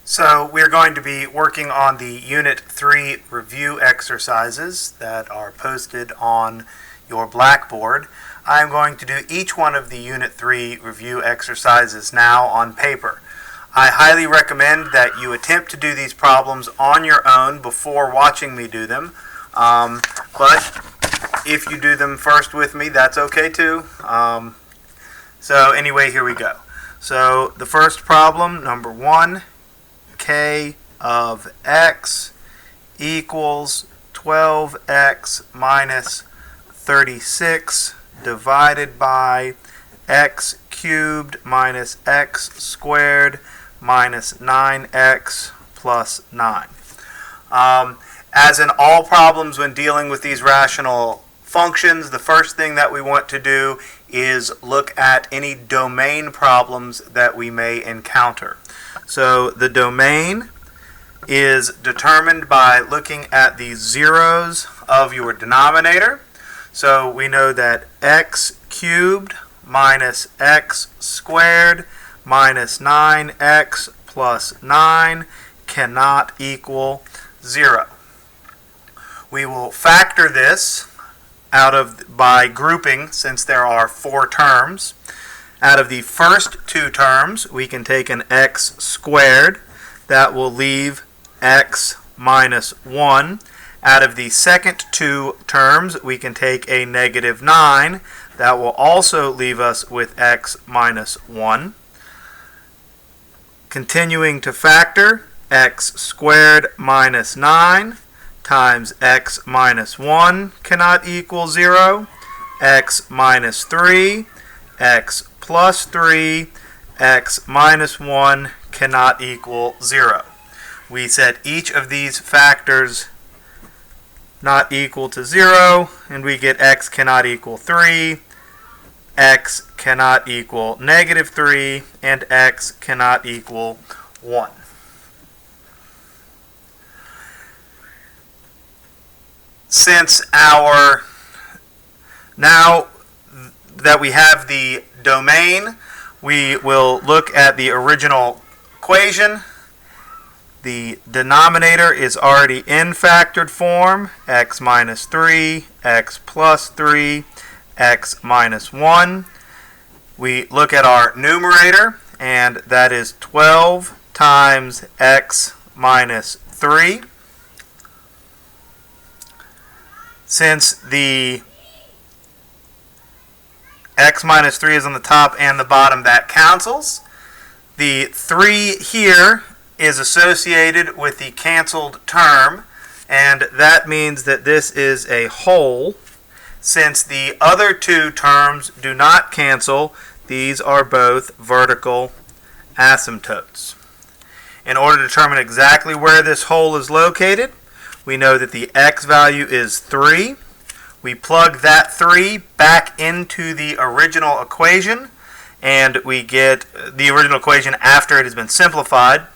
So we're going to be working on the Unit 3 review exercises that are posted on your Blackboard. I'm going to do each one of the Unit 3 review exercises now on paper. I highly recommend that you attempt to do these problems on your own before watching me do them. But if you do them first with me, that's okay too. So anyway, here we go. So the first problem, number 1, k of x equals 12x minus 36 divided by x cubed minus x squared minus 9x plus 9. As in all problems when dealing with these rational functions, the first thing that we want to do is look at any domain problems that we may encounter. So the domain is determined by looking at the zeros of your denominator. So we know that x cubed minus x squared minus 9x plus 9 cannot equal 0. We will factor this by grouping, since there are 4 terms. Out of the first 2 terms, we can take an x squared. That will leave x minus 1. Out of the second 2 terms, we can take a negative 9. That will also leave us with x minus 1. Continuing to factor, x squared minus 9 times x minus 1 cannot equal 0. X minus 3, x plus 3, x minus 1 cannot equal 0. We set each of these factors not equal to 0, and we get x cannot equal 3, x cannot equal negative 3, and x cannot equal 1. Since now that we have the domain, we will look at the original equation. The denominator is already in factored form, x minus 3, x plus 3, x minus 1. We look at our numerator, and that is 12 times x minus 3. Since the x minus 3 is on the top and the bottom, that cancels. The 3 here is associated with the canceled term, and that means that this is a whole. Since the other 2 terms do not cancel, these are both vertical asymptotes. In order to determine exactly where this whole is located, we know that the x value is 3. We plug that 3 back into the original equation, and we get the original equation after it has been simplified.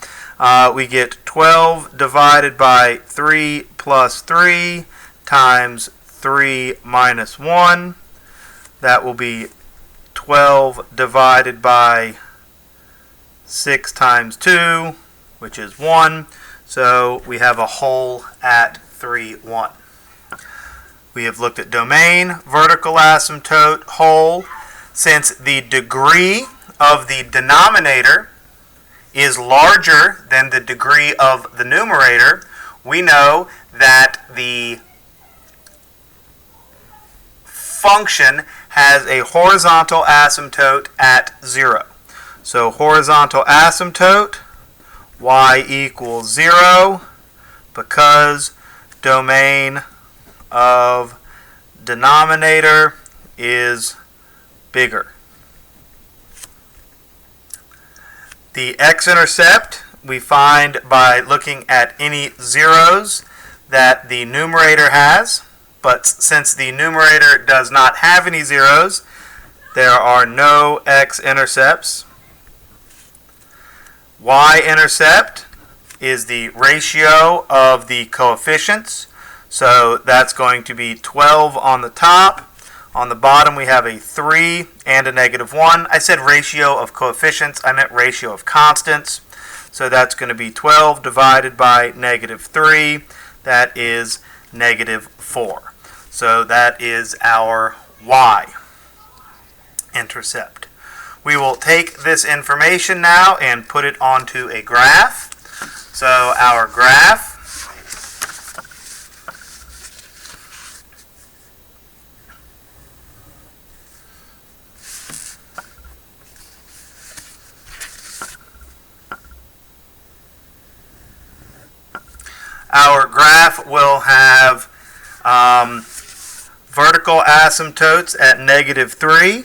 We get 12 divided by 3 plus 3 times 3 minus 1. That will be 12 divided by 6 times 2, which is 1. So we have a whole at 3, 1. We have looked at domain, vertical asymptote, whole. Since the degree of the denominator is larger than the degree of the numerator, we know that the function has a horizontal asymptote at 0. So horizontal asymptote, y equals 0, because domain of denominator is bigger. The x-intercept we find by looking at any zeros that the numerator has, but since the numerator does not have any zeros, there are no x-intercepts. Y-intercept is the ratio of the coefficients. So that's going to be 12 on the top. On the bottom we have a 3 and a negative 1. I said ratio of coefficients, I meant ratio of constants. So that's going to be 12 divided by negative 3. That is negative 4. So that is our y-intercept. We will take this information now and put it onto a graph. So our graph will have vertical asymptotes at negative 3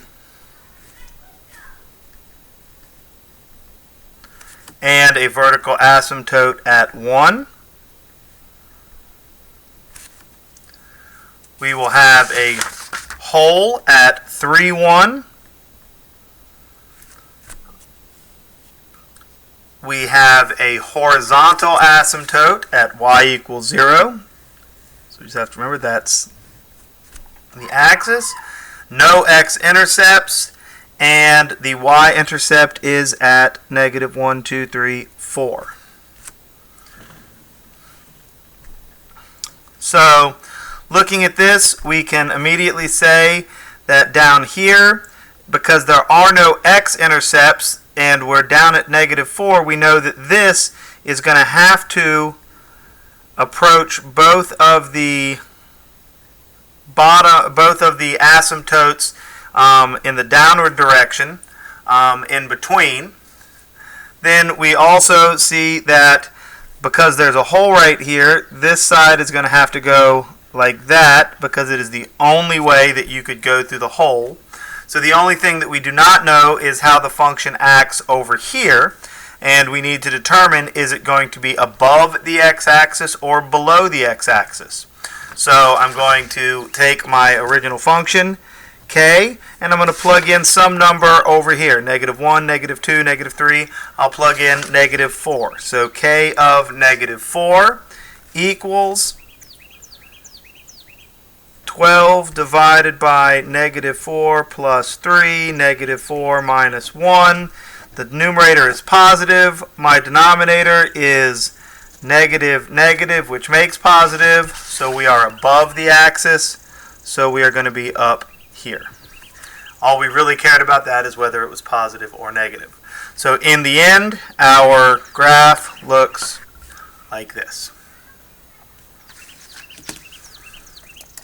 and a vertical asymptote at 1. We will have a hole at 3, 1. We have a horizontal asymptote at y equals 0. So you just have to remember that's the axis. No x-intercepts, and the y-intercept is at negative 1, 2, 3, 4. So looking at this, we can immediately say that down here, because there are no x-intercepts, and we're down at negative 4, we know that this is going to have to approach both of the asymptotes in the downward direction in between. Then we also see that because there's a hole right here, this side is going to have to go like that because it is the only way that you could go through the hole. So the only thing that we do not know is how the function acts over here, and we need to determine, is it going to be above the x-axis or below the x-axis. So I'm going to take my original function, k, and I'm going to plug in some number over here, negative 1, negative 2, negative 3. I'll plug in negative 4. So k of negative 4 equals 12 divided by negative 4 plus 3, negative 4 minus 1. The numerator is positive. My denominator is negative, negative, which makes positive. So we are above the axis. So we are going to be up here. All we really cared about that is whether it was positive or negative. So in the end, our graph looks like this.